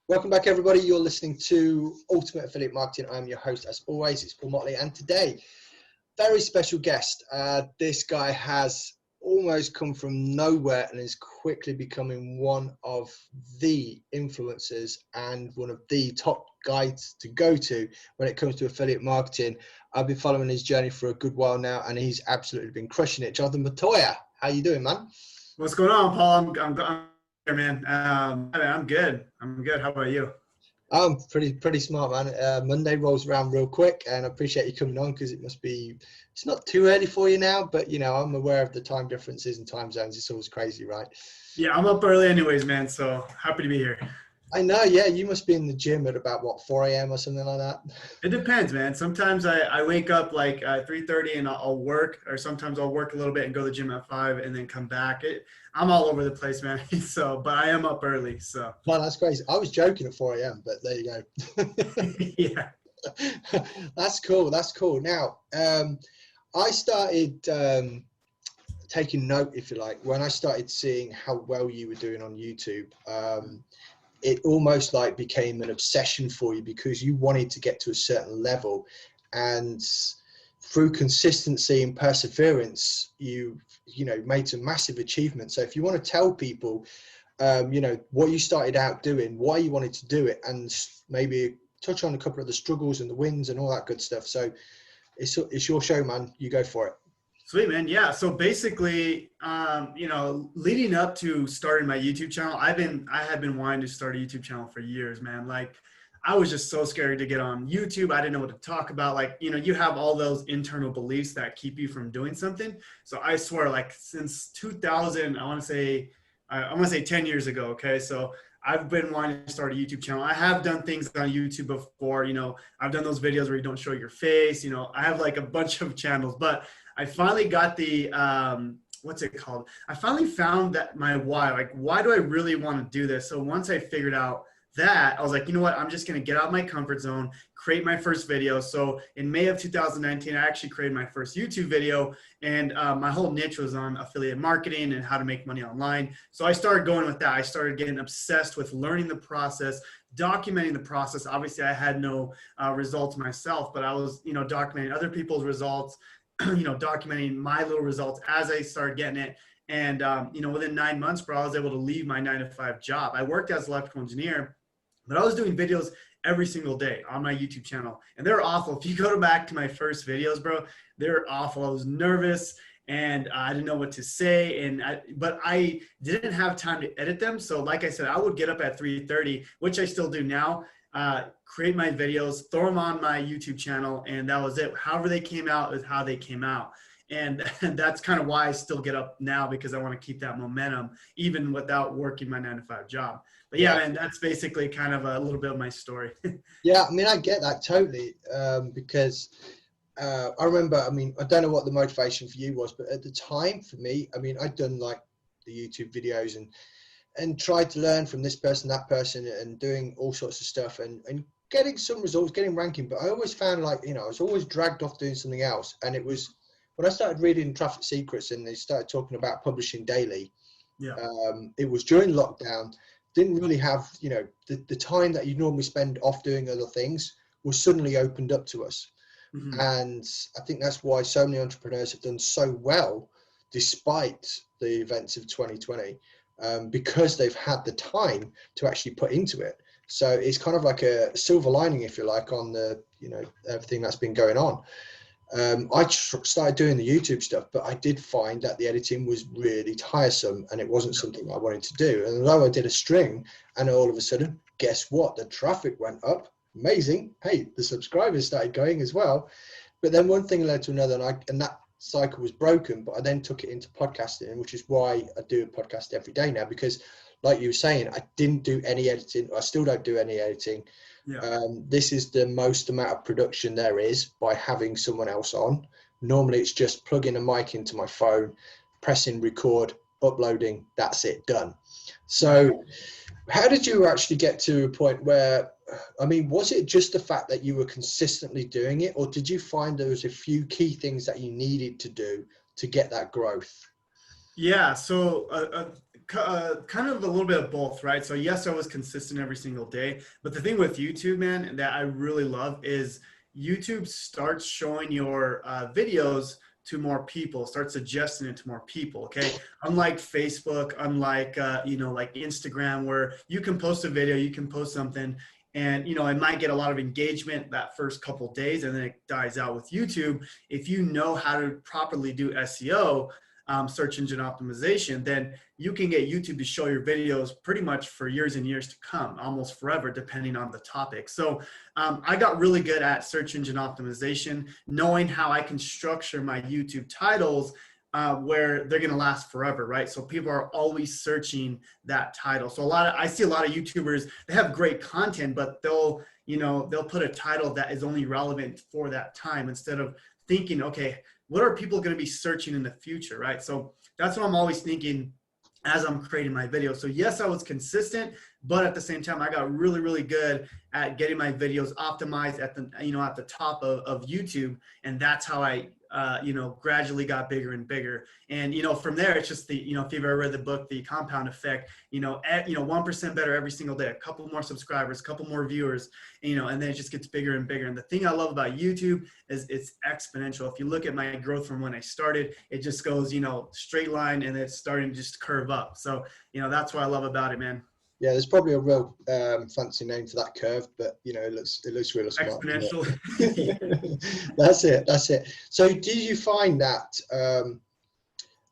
Welcome back, everybody. You're listening to Ultimate Affiliate Marketing. I'm your host, as always. It's Paul Motley, and today, very special guest. This guy has almost come from nowhere and is quickly becoming one of the influencers and one of the top guides to go to when it comes to affiliate marketing. I've been following his journey for a good while now, and he's absolutely been crushing it. Jonathan Montoya, how you doing, man? What's going on, Paul? I'm here, man. I'm good. I'm good. How about you? I'm pretty smart, man. Monday rolls around real quick, and I appreciate you coming on because it's not too early for you now, but you know, I'm aware of the time differences and time zones. It's always crazy, right? Yeah, I'm up early anyways, man. So happy to be here. I know, yeah. You must be in the gym at about what, 4 a.m. or something like that? It depends, man. Sometimes I wake up like 3:30 and I'll work, or sometimes I'll work a little bit and go to the gym at 5 and then come back. I'm all over the place, man. So, but I am up early. So. No, that's crazy. I was joking at 4 a.m., but there you go. Yeah. That's cool. That's cool. Now, I started taking note, if you like, when I started seeing how well you were doing on YouTube. It almost like became an obsession for you because you wanted to get to a certain level, and through consistency and perseverance, you made some massive achievements. So if you want to tell people, what you started out doing, why you wanted to do it, and maybe touch on a couple of the struggles and the wins and all that good stuff. So it's your show, man. You go for it. Sweet, man. Yeah. So basically, leading up to starting my YouTube channel, I had been wanting to start a YouTube channel for years, man. Like, I was just so scared to get on YouTube. I didn't know what to talk about. Like, you have all those internal beliefs that keep you from doing something. So I swear, like, since 2000, I want to say 10 years ago. Okay. So I've been wanting to start a YouTube channel. I have done things on YouTube before. I've done those videos where you don't show your face. I have like a bunch of channels, but I finally got the, what's it called? I finally found that my why, like, why do I really want to do this? So once I figured out that, I was like, you know what? I'm just going to get out of my comfort zone, create my first video. So in May of 2019, I actually created my first YouTube video, and my whole niche was on affiliate marketing and how to make money online. So I started going with that. I started getting obsessed with learning the process, documenting the process. Obviously I had no results myself, but I was, documenting other people's results, documenting my little results as I started getting it. And, within 9 months, bro, I was able to leave my 9-to-5 job. I worked as an electrical engineer, but I was doing videos every single day on my YouTube channel, and they're awful. If you go back to my first videos, bro, they're awful. I was nervous and I didn't know what to say. But I didn't have time to edit them. So like I said, I would get up at 3:30, which I still do now, create my videos, throw them on my YouTube channel, and that was it. However they came out is how they came out. And that's kind of why I still get up now, because I want to keep that momentum even without working my 9-to-5 job. But yeah, man, that's basically kind of a little bit of my story. Yeah, I mean, I get that totally, because I remember, I don't know what the motivation for you was, but at the time for me, I'd done like the YouTube videos and tried to learn from this person, that person, and doing all sorts of stuff and getting some results, getting ranking. But I always found I was always dragged off doing something else. And it was when I started reading Traffic Secrets and they started talking about publishing daily. Yeah. It was during lockdown. Didn't really have, the time that you normally spend off doing other things was suddenly opened up to us. Mm-hmm. And I think that's why so many entrepreneurs have done so well despite the events of 2020, because they've had the time to actually put into it. So it's kind of like a silver lining, if you like, on the, everything that's been going on. I started doing the YouTube stuff, but I did find that the editing was really tiresome and it wasn't something I wanted to do. And although I did a string, and all of a sudden, guess what? The traffic went up. Amazing. Hey, the subscribers started going as well. But then one thing led to another, and that cycle was broken. But I then took it into podcasting, which is why I do a podcast every day now, because like you were saying, I didn't do any editing. I still don't do any editing. Yeah. This is the most amount of production there is by having someone else on. Normally it's just plugging a mic into my phone, pressing record, uploading, that's it, done. So how did you actually get to a point where, was it just the fact that you were consistently doing it, or did you find there was a few key things that you needed to do to get that growth? Yeah. So kind of a little bit of both, right? So yes, I was consistent every single day, but the thing with YouTube, man, that I really love is YouTube starts showing your videos to more people, starts suggesting it to more people. Okay, unlike Facebook, unlike like Instagram, where you can post a video, you can post something, and it might get a lot of engagement that first couple days, and then it dies out. With YouTube, if you know how to properly do SEO, search engine optimization, then you can get YouTube to show your videos pretty much for years and years to come, almost forever, depending on the topic. So I got really good at search engine optimization, knowing how I can structure my YouTube titles where they're going to last forever, right? So people are always searching that title. So I see a lot of YouTubers, they have great content, but they'll put a title that is only relevant for that time, instead of thinking, okay, what are people going to be searching in the future, right? So that's what I'm always thinking as I'm creating my videos. So yes, I was consistent, but at the same time, I got really, really good at getting my videos optimized at the top of YouTube. And that's how I, gradually got bigger and bigger. And, from there, it's just if you've ever read the book, The Compound Effect, 1% better every single day, a couple more subscribers, a couple more viewers, and then it just gets bigger and bigger. And the thing I love about YouTube is it's exponential. If you look at my growth from when I started, it just goes, straight line, and it's starting to just curve up. So, that's what I love about it, man. Yeah, there's probably a real fancy name for that curve, but it looks real smart. Exponential. That's it. So did you find that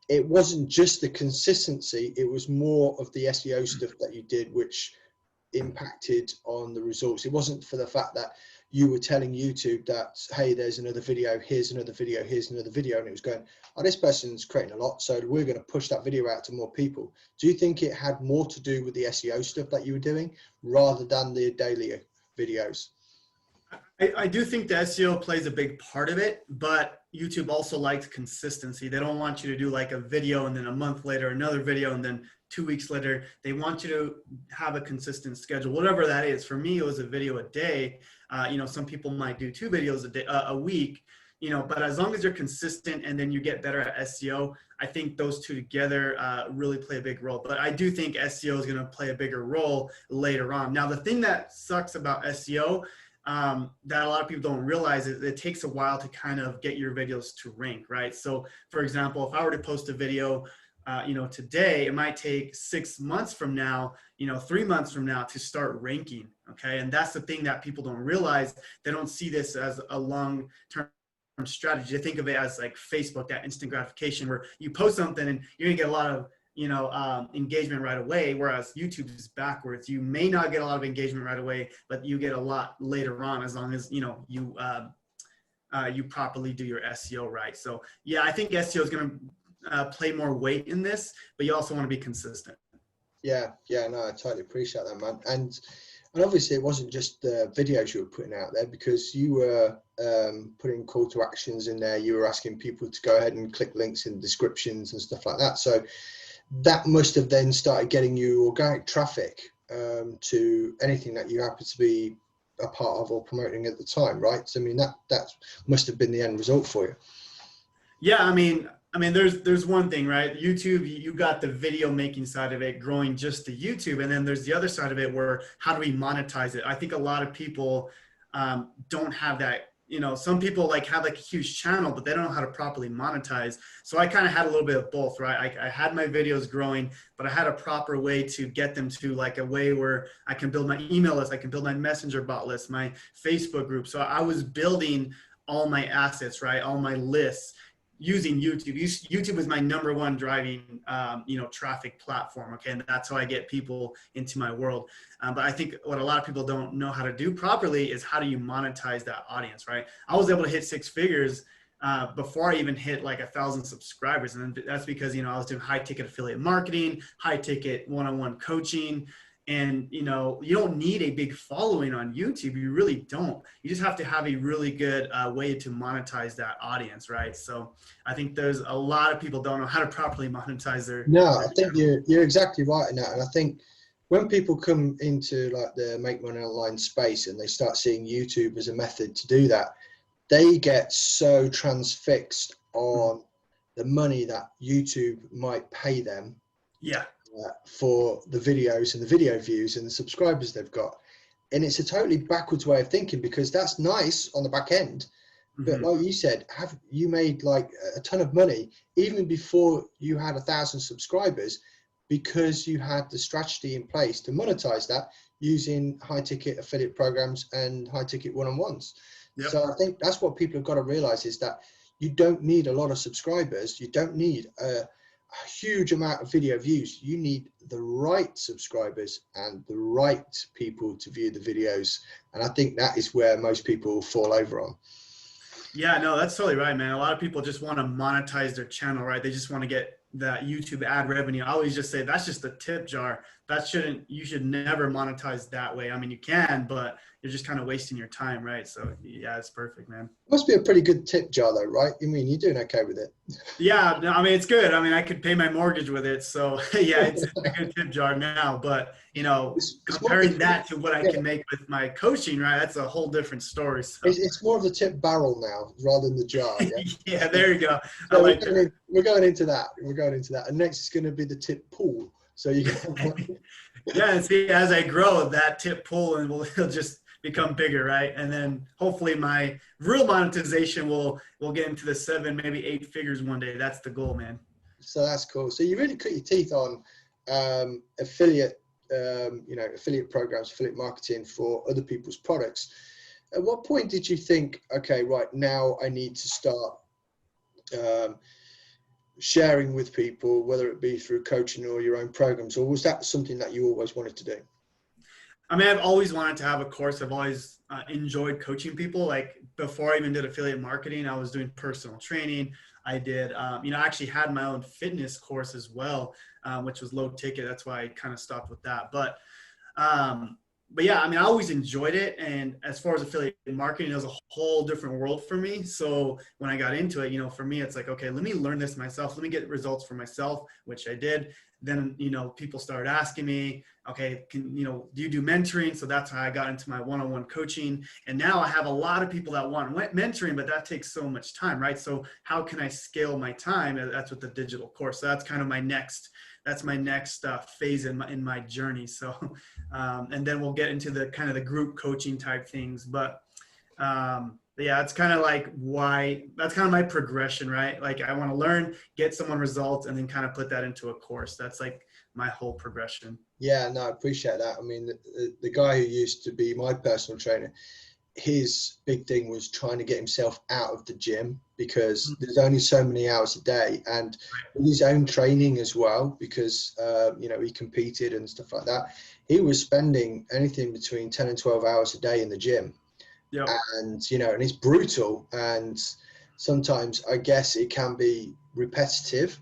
it wasn't just the consistency, it was more of the SEO stuff that you did which impacted on the results? It wasn't for the fact that you were telling YouTube that, hey, there's another video, here's another video, here's another video, and it was going, oh, this person's creating a lot, so we're going to push that video out to more people. Do you think it had more to do with the SEO stuff that you were doing rather than the daily videos? I do think the SEO plays a big part of it, but YouTube also likes consistency. They don't want you to do like a video and then a month later another video and then 2 weeks later. They want you to have a consistent schedule, whatever that is. For me, it was a video a day. Some people might do 2 videos a week, but as long as you're consistent and then you get better at SEO, I think those two together really play a big role. But I do think SEO is going to play a bigger role later on. Now, the thing that sucks about SEO that a lot of people don't realize is it takes a while to kind of get your videos to rank, right? So for example, if I were to post a video, today, it might take 6 months from now, 3 months from now to start ranking. Okay. And that's the thing that people don't realize. They don't see this as a long-term strategy. They think of it as like Facebook, that instant gratification where you post something and you're gonna get a lot of engagement right away, whereas YouTube is backwards. You may not get a lot of engagement right away, but you get a lot later on, as long as you properly do your SEO right. So yeah, I think SEO is going to play more weight in this, but you also want to be consistent. No, I totally appreciate that, man. And obviously it wasn't just the videos you were putting out there, because you were putting call to actions in there. You were asking people to go ahead and click links in descriptions and stuff like that. So that must have then started getting you organic traffic to anything that you happen to be a part of or promoting at the time, right? So, I mean, that must have been the end result for you. Yeah, I mean, there's one thing, right? YouTube, you got the video making side of it, growing just to YouTube, and then there's the other side of it where how do we monetize it? I think a lot of people don't have that. Some people have like a huge channel, but they don't know how to properly monetize. So I kind of had a little bit of both, right? I had my videos growing, but I had a proper way to get them to like a way where I can build my email list, I can build my messenger bot list, my Facebook group. So I was building all my assets, right? All my lists using YouTube. YouTube is my #1 driving, traffic platform. Okay. And that's how I get people into my world. But I think what a lot of people don't know how to do properly is how do you monetize that audience, right? I was able to hit 6 figures before I even hit like 1,000 subscribers. And that's because, I was doing high ticket affiliate marketing, high ticket one-on-one coaching. And, you don't need a big following on YouTube. You really don't. You just have to have a really good way to monetize that audience, right? So I think there's a lot of people don't know how to properly monetize their. No, I think you're exactly right in that. And I think when people come into like the make money online space and they start seeing YouTube as a method to do that, they get so transfixed on the money that YouTube might pay them. Yeah. for the videos and the video views and the subscribers they've got. And it's a totally backwards way of thinking, because that's nice on the back end. But like you said, have you made like a ton of money even before you had 1,000 subscribers, because you had the strategy in place to monetize that using high ticket affiliate programs and high ticket one-on-ones. Yep. So I think that's what people have got to realize, is that you don't need a lot of subscribers. You don't need a huge amount of video views. You need the right subscribers and the right people to view the videos. And I think that is where most people fall over on. Yeah, no, that's totally right, man. A lot of people just want to monetize their channel, right? They just want to get that YouTube ad revenue. I always just say that's just the tip jar. You should never monetize that way. I mean, you can, but you're just kind of wasting your time, right? So yeah, it's perfect, man. Must be a pretty good tip jar though, right? I mean, you're doing okay with it. Yeah, no, I mean, it's good. I mean, I could pay my mortgage with it. So yeah, it's a good tip jar now, but you know, comparing that to what I can make with my coaching, right? That's a whole different story. So. It's more of the tip barrel now rather than the jar. Yeah, yeah, there you go. So I like that. We're going into that. And next is going to be the tip pool. So you can yeah, and see, as I grow, that tip pool and it'll just become bigger, right? And then hopefully my real monetization will get into the 7, maybe 8 figures one day. That's the goal, man. So that's cool. So you really cut your teeth on affiliate, affiliate programs, affiliate marketing for other people's products. At what point did you think, okay, right now I need to start sharing with people, whether it be through coaching or your own programs, or was that something that you always wanted to do? I mean, I've always wanted to have a course. I've always enjoyed coaching people. Like before I even did affiliate marketing, I was doing personal training. I did, I actually had my own fitness course as well, which was low ticket. That's why I kind of stopped with that. But yeah, I mean, I always enjoyed it. And as far as affiliate marketing, it was a whole different world for me. So when I got into it, for me, it's like, okay, let me learn this myself. Let me get results for myself, which I did. Then, people started asking me, okay, do you do mentoring? So that's how I got into my one-on-one coaching. And now I have a lot of people that want mentoring, but that takes so much time, right? So how can I scale my time? That's with the digital course. So that's kind of my next phase in my journey. So, and then we'll get into the kind of the group coaching type things. But yeah, it's kind of like that's kind of my progression, right? Like I want to learn, get someone results, and then kind of put that into a course. That's like my whole progression. Yeah, no, I appreciate that. I mean, the guy who used to be my personal trainer, his big thing was trying to get himself out of the gym, because there's only so many hours a day, and his own training as well, because he competed and stuff like that. He was spending anything between 10 and 12 hours a day in the gym. Yep. And and it's brutal, and sometimes I guess it can be repetitive,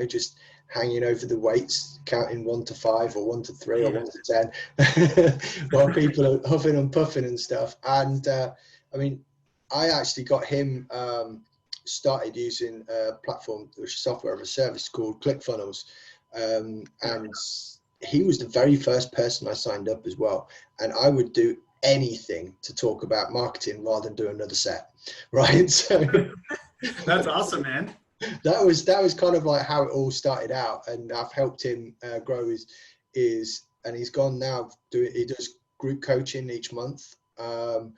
just hanging over the weights, counting 1 to 5 or 1 to 3 or 1 to 10 while people are huffing and puffing and stuff. And I mean, I actually got him started using a platform, which is software as a service called ClickFunnels, and he was the very first person I signed up as well. And I would do anything to talk about marketing rather than do another set, right? So that's awesome, man. That was kind of like how it all started out, and I've helped him grow and he's gone now he does group coaching each month, and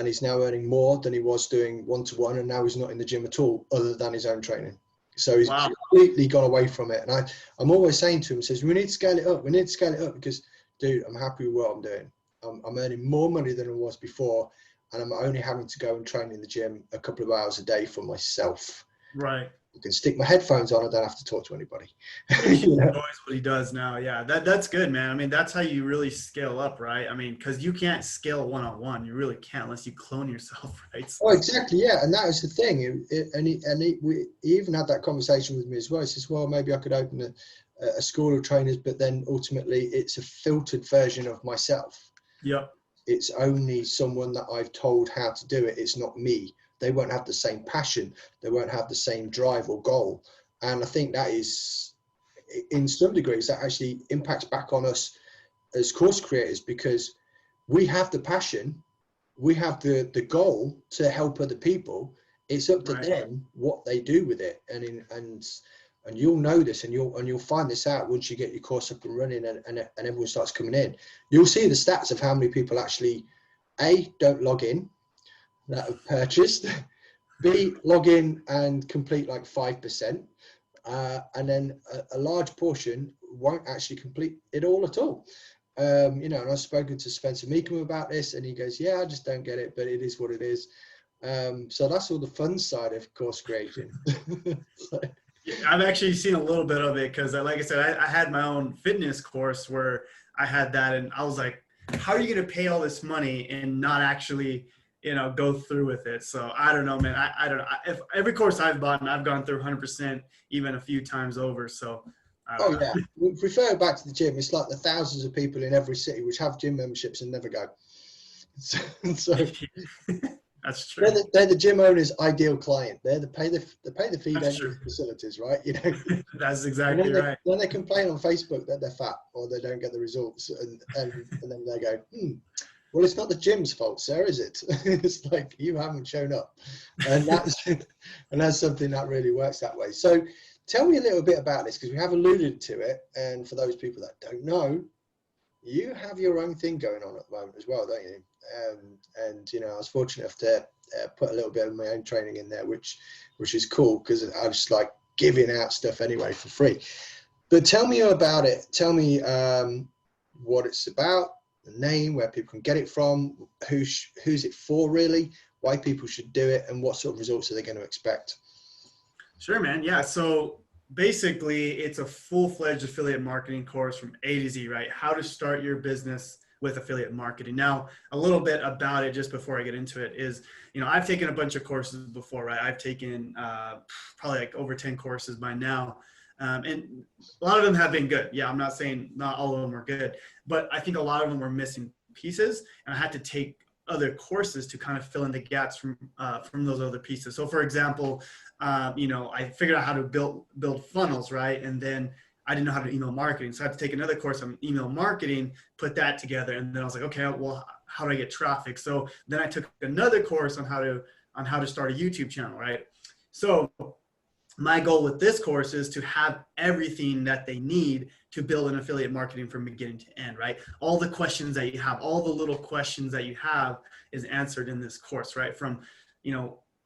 he's now earning more than he was doing one-to-one, and now he's not in the gym at all other than his own training. So he's completely gone away from it. And I'm always saying to him, says, we need to scale it up, because dude, I'm happy with what I'm doing. I'm earning more money than I was before, and I'm only having to go and train in the gym a couple of hours a day for myself. Right. I can stick my headphones on. I don't have to talk to anybody. He knows what he does now. Yeah, that's good, man. I mean, that's how you really scale up, right? I mean, because you can't scale one-on-one. You really can't unless you clone yourself, right? So. Oh, exactly. Yeah, and that was the thing. He even had that conversation with me as well. He says, well, maybe I could open a school of trainers, but then ultimately it's a filtered version of myself. Yep. It's only someone that I've told how to do it. It's not me. They won't have the same passion. They won't have the same drive or goal. And I think that is, in some degrees, that actually impacts back on us as course creators, because we have the passion, we have the goal to help other people. It's up to them what they do with it. And and you'll know this, and you'll find this out once you get your course up and running, and everyone starts coming in. You'll see the stats of how many people actually don't log in that have purchased, B, log in and complete like 5%, and then a large portion won't actually complete it all at all. And I've spoken to Spencer Meekum about this, and he goes, yeah, I just don't get it, but it is what it is. So that's all the fun side of course creation. So, I've actually seen a little bit of it because, like I said, I had my own fitness course where I had that, and I was like, how are you going to pay all this money and not actually, go through with it? So I don't know, man. I don't know. If every course I've bought, and I've gone through 100%, even a few times over. So. Yeah. We refer back to the gym. It's like the thousands of people in every city which have gym memberships and never go. So that's true. They're the gym owner's ideal client. They pay the fee, then the facilities, right? That's exactly right. Then they complain on Facebook that they're fat or they don't get the results, and then they go, well, it's not the gym's fault, sir, is it? It's like you haven't shown up, and that's something that really works that way. So, tell me a little bit about this, because we have alluded to it, and for those people that don't know, you have your own thing going on at the moment as well, don't you? And I was fortunate enough to put a little bit of my own training in there, which is cool, because I just like giving out stuff anyway for free. But tell me about it. Tell me what it's about, the name, where people can get it from, who's it for really, why people should do it, and what sort of results are they going to expect? Sure, man. Yeah. So basically, it's a full-fledged affiliate marketing course from A to Z, right? How to start your business with affiliate marketing. Now, a little bit about it just before I get into it is, I've taken a bunch of courses before, right? I've taken probably like over 10 courses by now. And a lot of them have been good. Yeah, I'm not saying not all of them were good, but I think a lot of them were missing pieces, and I had to take other courses to kind of fill in the gaps from those other pieces. So for example, I figured out how to build funnels, right? And then I didn't know how to email marketing. So I had to take another course on email marketing, put that together. And then I was like, okay, well, how do I get traffic? So then I took another course on how to start a YouTube channel, right? So my goal with this course is to have everything that they need to build an affiliate marketing from beginning to end, right? All the questions that you have, all the little questions that you have is answered in this course, right? From,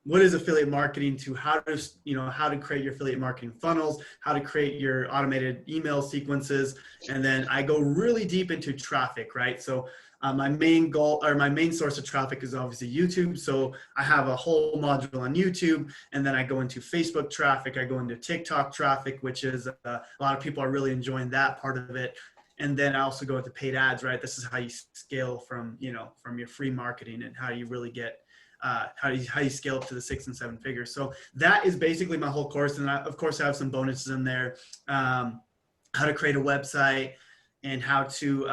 what is affiliate marketing to how to create your affiliate marketing funnels, how to create your automated email sequences. And then I go really deep into traffic, right? So my main goal, or my main source of traffic, is obviously YouTube. So I have a whole module on YouTube, and then I go into Facebook traffic. I go into TikTok traffic, which is a lot of people are really enjoying that part of it. And then I also go into paid ads, right? This is how you scale from your free marketing, and how you really get how you scale up to the 6 and 7 figures. So that is basically my whole course. And of course I have some bonuses in there, how to create a website, and how to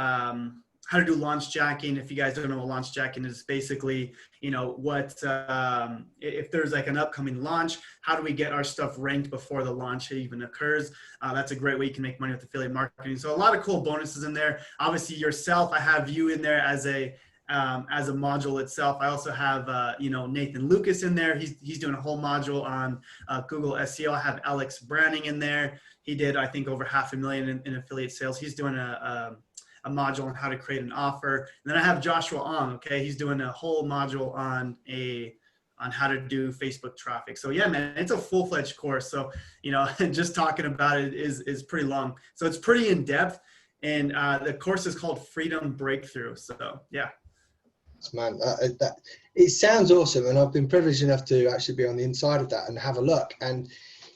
do launch jacking. If you guys don't know what launch jacking is, basically, if there's like an upcoming launch, how do we get our stuff ranked before the launch even occurs? That's a great way you can make money with affiliate marketing. So a lot of cool bonuses in there. Obviously yourself, I have you in there as a module itself. I also have, Nathan Lucas in there. He's doing a whole module on Google SEO. I have Alex Branning in there. He did, I think, over $500,000 in affiliate sales. He's doing a module on how to create an offer. And then I have Joshua Ong. Okay. He's doing a whole module on how to do Facebook traffic. So yeah, man, it's a full-fledged course. So, just talking about it is pretty long. So it's pretty in depth, and the course is called Freedom Breakthrough. So yeah. Man, it sounds awesome, and I've been privileged enough to actually be on the inside of that and have a look. And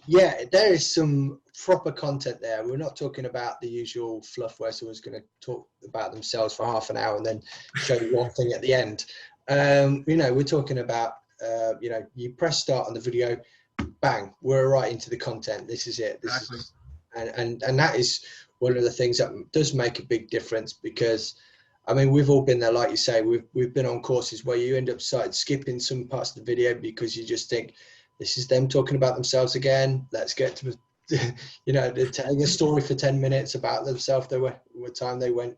yeah, there is some proper content there. We're not talking about the usual fluff where someone's going to talk about themselves for half an hour and then show you one thing at the end. We're talking about you press start on the video, bang, we're right into the content. This is it. And that is one of the things that does make a big difference, because we've all been there, like you say. We've been on courses where you end up skipping some parts of the video because you just think, this is them talking about themselves again. Let's get to, they're telling a story for 10 minutes about themselves. What time they went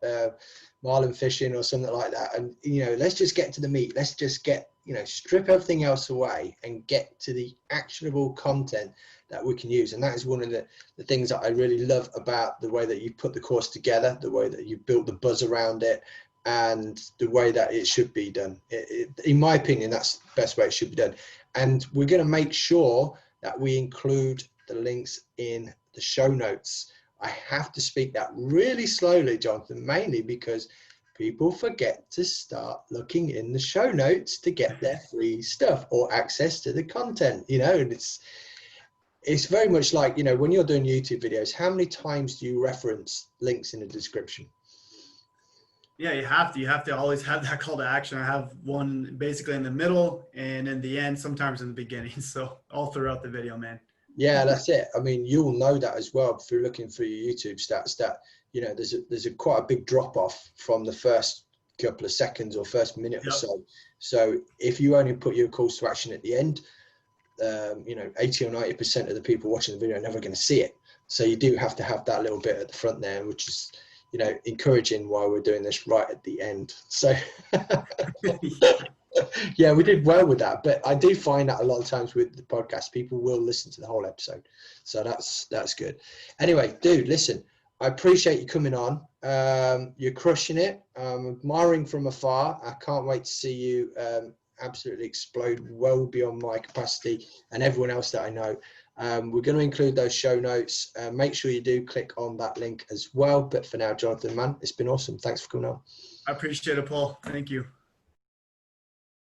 marlin fishing or something like that. And, let's just get to the meat. Let's just get strip everything else away and get to the actionable content that we can use. And that is one of the things that I really love about the way that you put the course together, the way that you built the buzz around it, and the way that it should be done. In my opinion, that's the best way it should be done. And we're going to make sure that we include the links in the show notes. I have to speak that really slowly, Jonathan, mainly because people forget to start looking in the show notes to get their free stuff or access to the content, and it's very much like, when you're doing YouTube videos, how many times do you reference links in the description? Yeah, you have to always have that call to action. I have one basically in the middle and in the end, sometimes in the beginning. So all throughout the video, man. Yeah, that's it. I mean, you'll know that as well through looking through your YouTube stats that, there's a quite a big drop off from the first couple of seconds or first minute or so. So if you only put your calls to action at the end, 80 or 90% of the people watching the video are never going to see it. So you do have to have that little bit at the front there, which is, encouraging why we're doing this right at the end. So yeah, we did well with that. But I do find that a lot of times with the podcast, people will listen to the whole episode. So that's good. Anyway, dude, listen, I appreciate you coming on. You're crushing it. I'm admiring from afar. I can't wait to see you absolutely explode well beyond my capacity and everyone else that I know. We're going to include those show notes. Make sure you do click on that link as well. But for now, Jonathan, man, it's been awesome. Thanks for coming on. I appreciate it, Paul. Thank you.